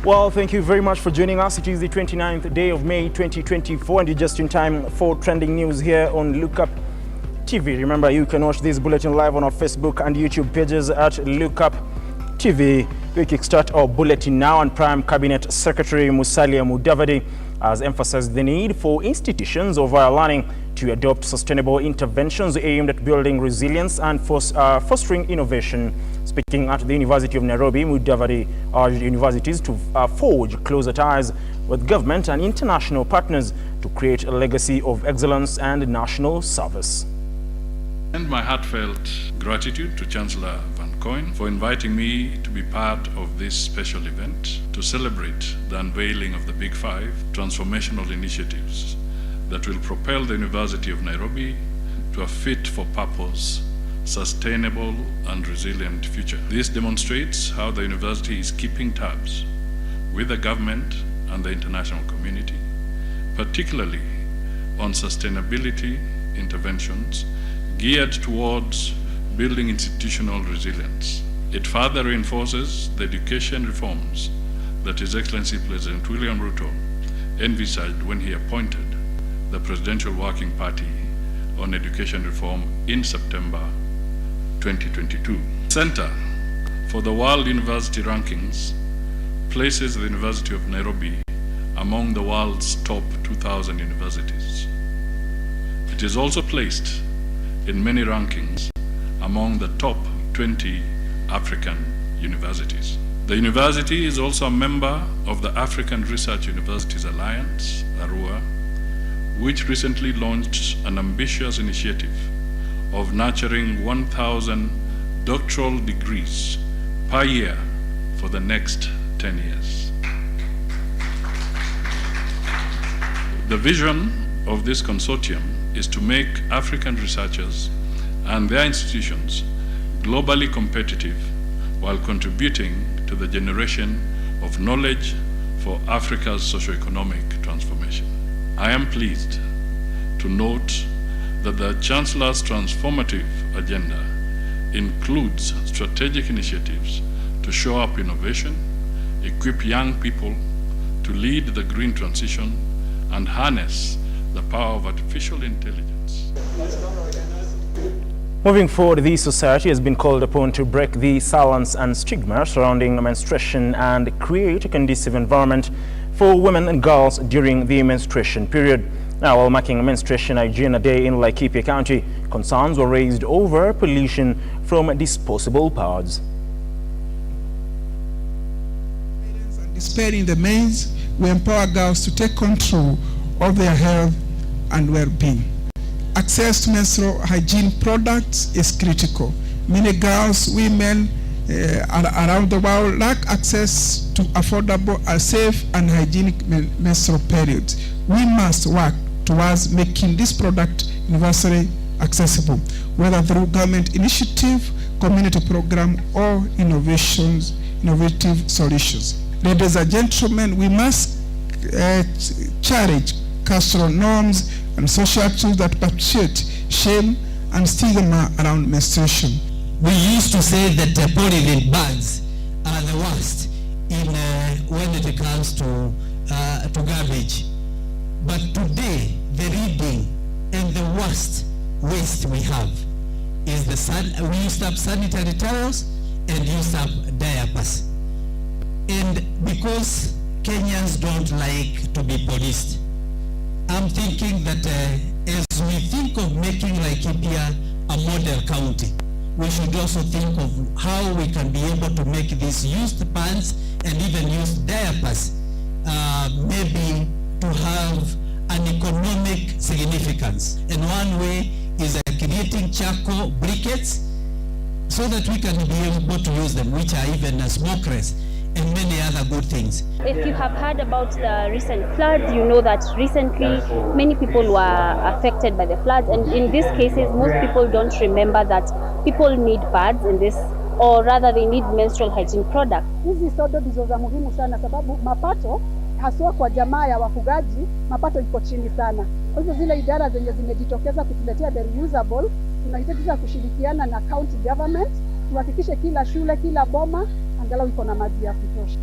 Well, thank you very much for joining us. It is the 29th day of May 2024 and you're just in time for trending news here on Lookuptv. Remember, you can watch this bulletin live on our Facebook and YouTube pages at Lookuptv. We kickstart our bulletin now, and Prime Cabinet Secretary Musalia Mudavadi has emphasized the need for institutions of higher learning to adopt sustainable interventions aimed at building resilience and fostering innovation. Speaking at the University of Nairobi, Mudavadi urged universities to forge closer ties with government and international partners to create a legacy of excellence and national service. And my heartfelt gratitude to Chancellor Van Coyne for inviting me to be part of this special event to celebrate the unveiling of the Big Five transformational initiatives that will propel the University of Nairobi to a fit-for-purpose, sustainable and resilient future. This demonstrates how the university is keeping tabs with the government and the international community, particularly on sustainability interventions geared towards building institutional resilience. It further reinforces the education reforms that His Excellency President William RUTO envisaged when he appointed the Presidential Working Party on Education Reform in September 2022. Center for the World University Rankings places the University of Nairobi among the world's top 2,000 universities. It is also placed in many rankings among the top 20 African universities. The university is also a member of the African Research Universities Alliance, ARUA, which recently launched an ambitious initiative of nurturing 1,000 doctoral degrees per year for the next 10 years. The vision of this consortium is to make African researchers and their institutions globally competitive while contributing to the generation of knowledge for Africa's socio-economic transformation. I am pleased to note that the Chancellor's transformative agenda includes strategic initiatives to show up innovation, equip young people to lead the green transition, and harness the power of artificial intelligence. Moving forward, the society has been called upon to break the silence and stigma surrounding menstruation and create a conducive environment for women and girls during the menstruation period. Now, while marking Menstruation Hygiene Day in Laikipia County, concerns were raised over pollution from disposable pads. And dispelling the myths, we empower girls to take control of their health and well-being. Access to menstrual hygiene products is critical. Many girls, women around the world lack access to affordable, safe and hygienic menstrual periods. We must work towards making this product universally accessible, whether through government initiative, community program, or innovative solutions. Ladies and gentlemen, we must challenge cultural norms and social tools that perpetuate shame and stigma around menstruation. We used to say that the polythene bags are the worst when it comes to garbage. But today, the reading and the worst waste we have is we used up sanitary towels and used up diapers. And because Kenyans don't like to be policed, I'm thinking that as we think of making Laikipia a model county, we should also think of how we can be able to make these used pants and even used diapers maybe to have an economic significance. And one way is creating charcoal briquettes so that we can be able to use them, which are even smokeless, and many other good things. If you have heard about the recent floods, you know that recently many people were affected by the floods, and in these cases most people don't remember that people need pads in this, or rather they need menstrual hygiene products. Hizi sodo ndizo za muhimu sana sababu mapato haswa kwa jamaa ya wafugaji mapato iko chini sana. Kwa hivyo zile idara zenye zimejitokeza kutuletea the reusable, tunahitaji kushirikiana na county government tuhakikishe kila shule, kila boma angalau iko na maji ya kutosha.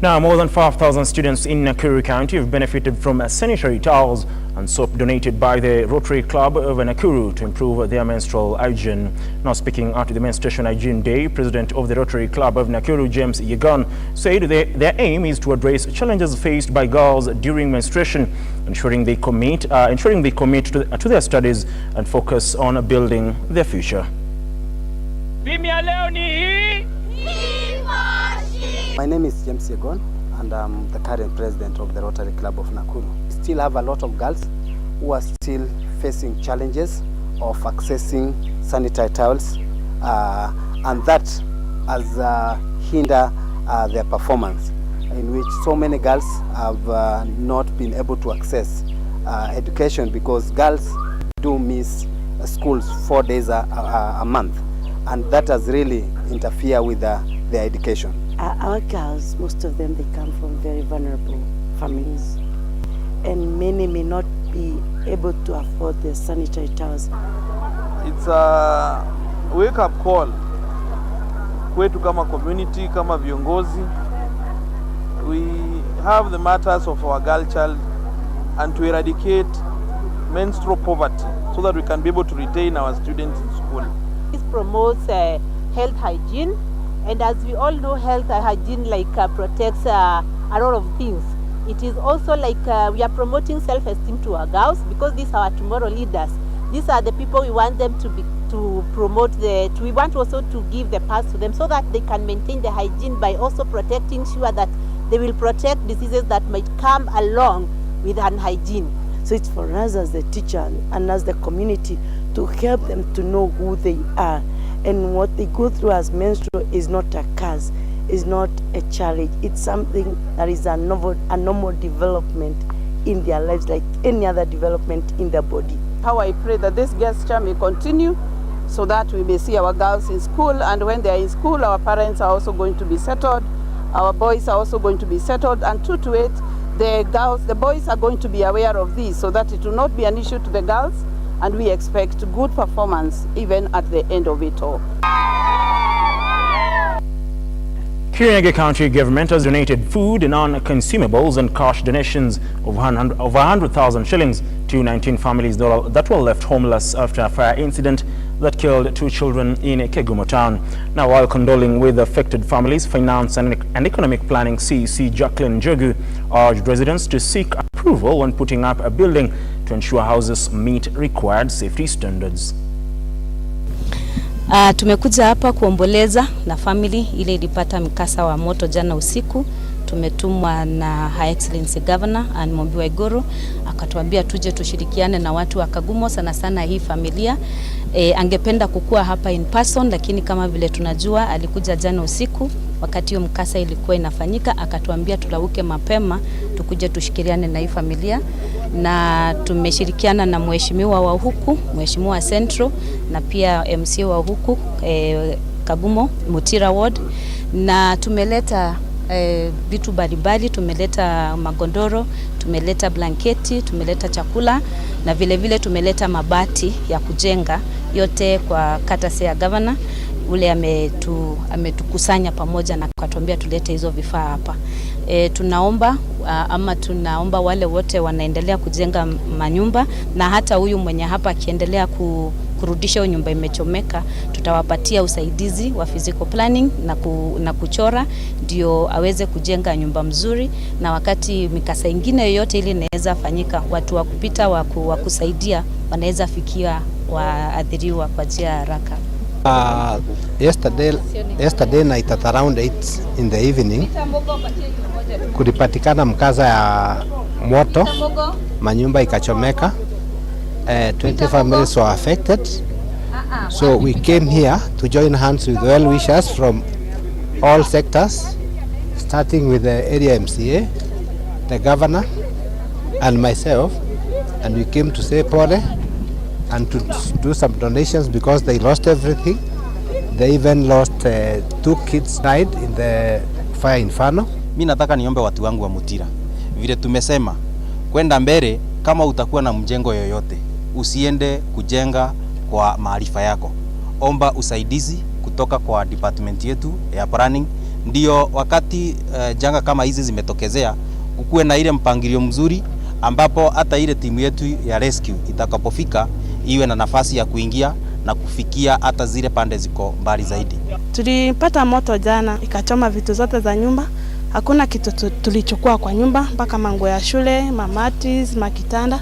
Now, more than 5,000 students in Nakuru County have benefited from sanitary towels and soap donated by the Rotary Club of Nakuru to improve their menstrual hygiene. Now, speaking at the Menstruation Hygiene Day, President of the Rotary Club of Nakuru, James Yegon, said their aim is to address challenges faced by girls during menstruation, ensuring they commit to their studies and focus on building their future. My name is James Yegon, and I'm the current president of the Rotary Club of Nakuru. We still have a lot of girls who are still facing challenges of accessing sanitary towels, and that has hindered their performance, in which so many girls have not been able to access education because girls do miss schools 4 days a month, and that has really interfered with their education. Our girls, most of them, they come from very vulnerable families, and many may not be able to afford their sanitary towels. It's a wake-up call kwetu kama community, kama viongozi. We have the matters of our girl child and to eradicate menstrual poverty so that we can be able to retain our students in school. This promotes health hygiene. And as we all know, health hygiene protects a lot of things. It is also we are promoting self-esteem to our girls because these are our tomorrow leaders. These are the people we want them to promote we want also to give the pass to them so that they can maintain the hygiene by also protecting sure that they will protect diseases that might come along with unhygiene. So it's for us as the teacher and as the community to help them to know who they are. And what they go through as menstrual is not a curse, is not a challenge. It's something that is a normal development in their lives, like any other development in their body. How I pray that this gesture may continue so that we may see our girls in school, and when they are in school, our parents are also going to be settled, our boys are also going to be settled, and true to it, the boys are going to be aware of this so that it will not be an issue to the girls, and we expect good performance even at the end of it all. Kirinyaga County government has donated food, non-consumables and cash donations of 100,000 shillings to 19 families that were left homeless after a fire incident that killed 2 children in Kegumo town. Now, while condoling with affected families, Finance and Economic Planning CEC Jacqueline Jogu urged residents to seek approval when putting up a building to ensure houses meet required safety standards. Tumekuja hapa kuomboleza na family ile ilipata mkasa wa moto jana usiku. Tumetumwa na High Excellency Governor and Mombi Iguru akatuambia tuje tushirikiane na watu wa Kagumo, sana sana hii familia. Angependa kukua hapa in person, lakini kama vile tunajua alikuja jana usiku wakati hiyo mkasa ilikuwa inafanyika, akatuambia tulauke mapema tukuje tushirikiane na hii familia, na tumeshirikiana na mheshimiwa wa huku, mheshimiwa Central, na pia MC wa huku Kagumo Mutira Ward, na tumeleta vitu mbalimbali. Tumeleta magondoro, tumeleta blanketi, tumeleta chakula, na vile vile tumeleta mabati ya kujenga, yote kwa katasi ya governor. Ule ametukusanya pamoja na akatuambia tulete hizo vifaa hapa. Tunaomba wale wote wanaendelea kujenga manyumba, na hata huyu mwenye hapa akiendelea kurudisha nyumba imechomeka, tutawapatia usaidizi wa physical planning na kuchora ndio aweze kujenga nyumba mzuri, na wakati mikasa ingine yoyote ili inaweza fanyika, watu wa kupita wa kusaidia wanaweza fikia waathiriwa kwa njia haraka. Yesterday night at around 8 in the evening kulipatikana mkasa ya moto, manyumba ikachomeka, 20 families were affected. So we came here to join hands with well wishers from all sectors, starting with the area MCA, the governor and myself, and we came to say pole and to do some donations because they lost everything. They even lost 2 kids died in the fire inferno. Mimi nataka niombe watu wangu wa Mutira, vile tumesema kwenda mbele, kama utakuwa na mjengo yoyote usiende kujenga kwa maarifa yako, omba usaidizi kutoka kwa department yetu ya planning ndio wakati janga kama hizi zimetokezea kukuwe na ile mpangilio mzuri ambapo hata ile timu yetu ya rescue itakapofika iwe na nafasi ya kuingia na kufikia hata zile pande ziko mbali zaidi. Tulipata moto jana, ikachoma vitu zote za nyumba. Hakuna kitu tulichukua kwa nyumba, mpaka manguo ya shule, mamatis, makitanda.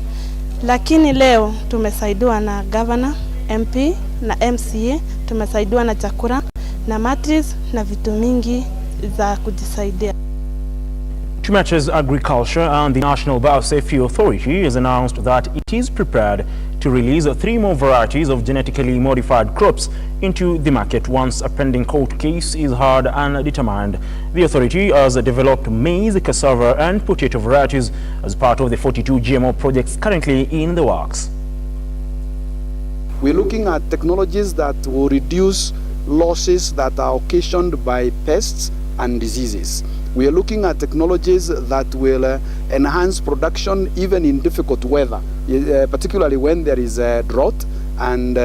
Lakini leo tumesaidiwa na governor, MP na MCA, tumesaidiwa na chakula na mattress na vitu mingi za kujisaidia. Tumeches Agriculture and the National Biosafety Authority has announced that it is prepared to release 3 more varieties of genetically modified crops into the market once a pending court case is heard and determined. The authority has developed maize, cassava and potato varieties as part of the 42 GMO projects currently in the works. We're looking at technologies that will reduce losses that are occasioned by pests and diseases. We are looking at technologies that will enhance production even in difficult weather, particularly when there is a drought and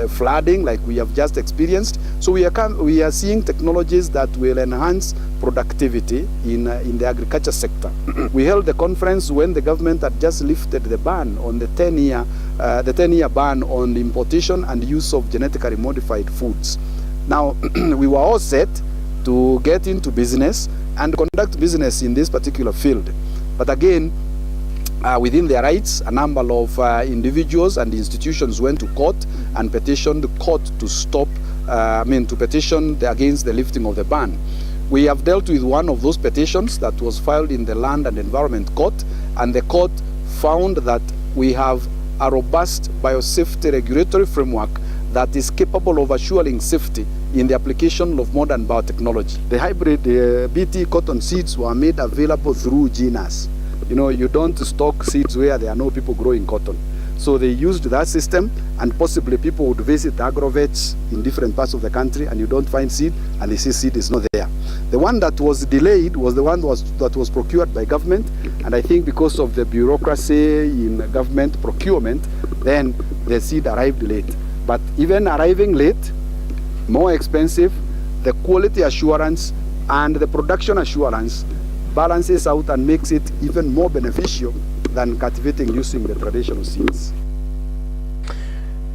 flooding like we have just experienced. So we are seeing technologies that will enhance productivity in the agriculture sector. We held the conference when the government had just lifted the ban on the 10-year ban on the importation and use of genetically modified foods. Now, we were all set to get into business and conduct business in this particular field. But again, within their rights, a number of individuals and institutions went to court and petitioned the court to stop, to petition against the lifting of the ban. We have dealt with one of those petitions that was filed in the Land and Environment Court, and the court found that we have a robust biosafety regulatory framework that is capable of assuring safety in the application of modern biotechnology. The hybrid BT cotton seeds were made available through GNAS. You know, you don't stock seeds where there are no people growing cotton. So they used that system, and possibly people would visit agrovets in different parts of the country and you don't find seed, and they see seed is not there. The one that was delayed was the one that was procured by government, and I think because of the bureaucracy in government procurement, then the seed arrived late. But even arriving late, more expensive, the quality assurance and the production assurance balances out and makes it even more beneficial than cultivating using the traditional seeds.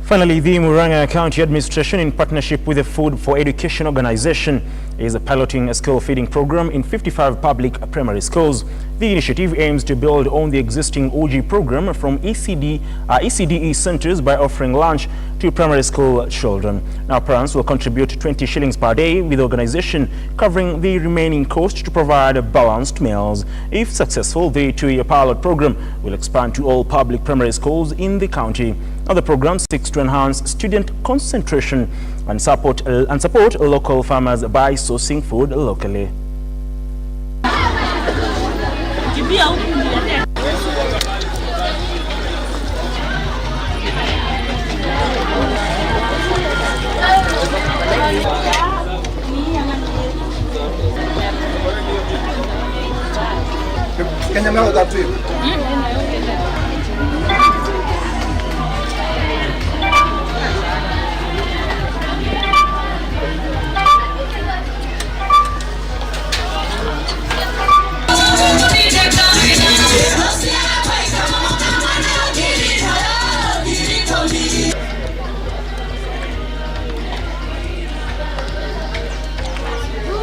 Finally, the Murang'a County Administration, in partnership with the Food for Education Organization, is piloting a school feeding program in 55 public primary schools. The initiative aims to build on the existing OG program from ECDE centers by offering lunch to primary school children. Now, parents will contribute 20 shillings per day, with the organization covering the remaining cost to provide balanced meals. If successful, the 2-year pilot program will expand to all public primary schools in the county. Now, the program seeks to enhance student concentration and support local farmers by sourcing food locally.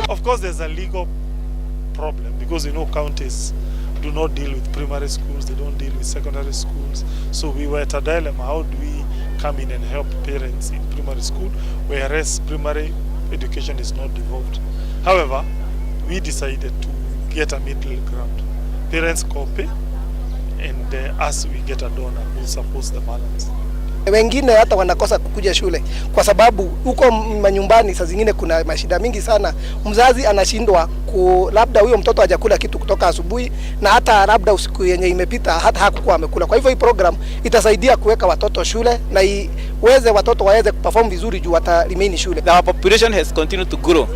Of course, there's a legal problem because, you know, counties do not deal with primary schools, they don't deal with secondary schools. So we were at a dilemma: how do we come in and help parents in primary school, whereas primary education is not devolved? However, we decided to get a middle ground. Parents copy, and us we get a donor who supports the balance. Wengine hata wanakosa kukuja shule kwa sababu huko manyumbani saa zingine kuna mashida mingi sana. Mzazi anashindwa labda huyo mtoto hajakula kitu kutoka asubuhi, na hata labda usiku yenye imepita hata hakukuwa amekula. Kwa hivyo hii program itasaidia kuweka watoto shule na watoto waweze kuperform vizuri juu watarimini shule. Our population has continued to grow.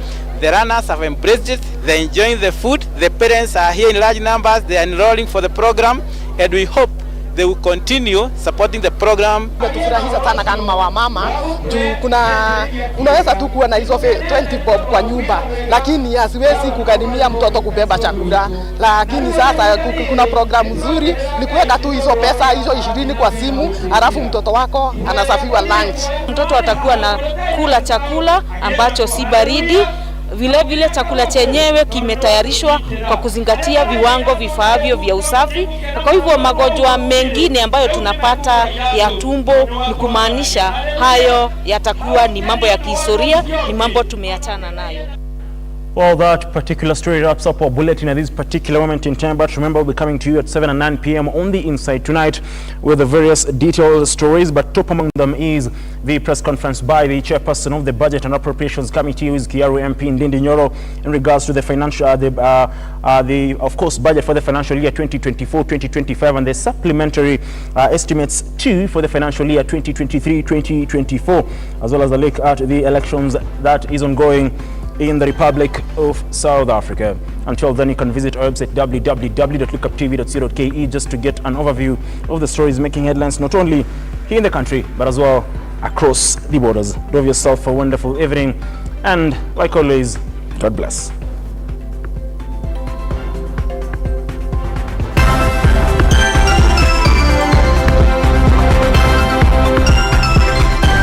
The runners have embraced it, they're enjoying the food, the parents are here in large numbers, they are enrolling for the program, and we hope they will continue supporting the program. Tufurahisha sana kama wamama juu unaweza tu kuwa na hizo 20 bob kwa nyumba, lakini hasiwezi kugharimia mtoto kubeba chakula. Lakini sasa kuna programu nzuri ni kuweka tu hizo pesa hizo 20 kwa simu, alafu mtoto wako anasafiwa lunch. Mtoto atakuwa na kula chakula ambacho si baridi. Vile chakula chenyewe kimetayarishwa kwa kuzingatia viwango vifaavyo vya usafi. Kwa hivyo magonjwa mengine ambayo tunapata ya tumbo ni kumaanisha hayo yatakuwa ni mambo ya kihistoria, ni mambo tumeachana nayo. Well, that particular story wraps up our bulletin at this particular moment in time. But remember, we'll be coming to you at 7 and 9 p.m. on the Inside tonight with the various detailed stories. But top among them is the press conference by the chairperson of the Budget and Appropriations Committee, who is Kiaru MP Ndindi Nyoro, in regards to the financial, of course, budget for the financial year 2024-2025 and the supplementary estimates too for the financial year 2023-2024, as well as a look at the elections that is ongoing in the Republic of South Africa. Until then, you can visit our website www.lookuptv.co.ke just to get an overview of the stories making headlines not only here in the country but as well across the borders. Do have yourself a wonderful evening, and like always, God bless.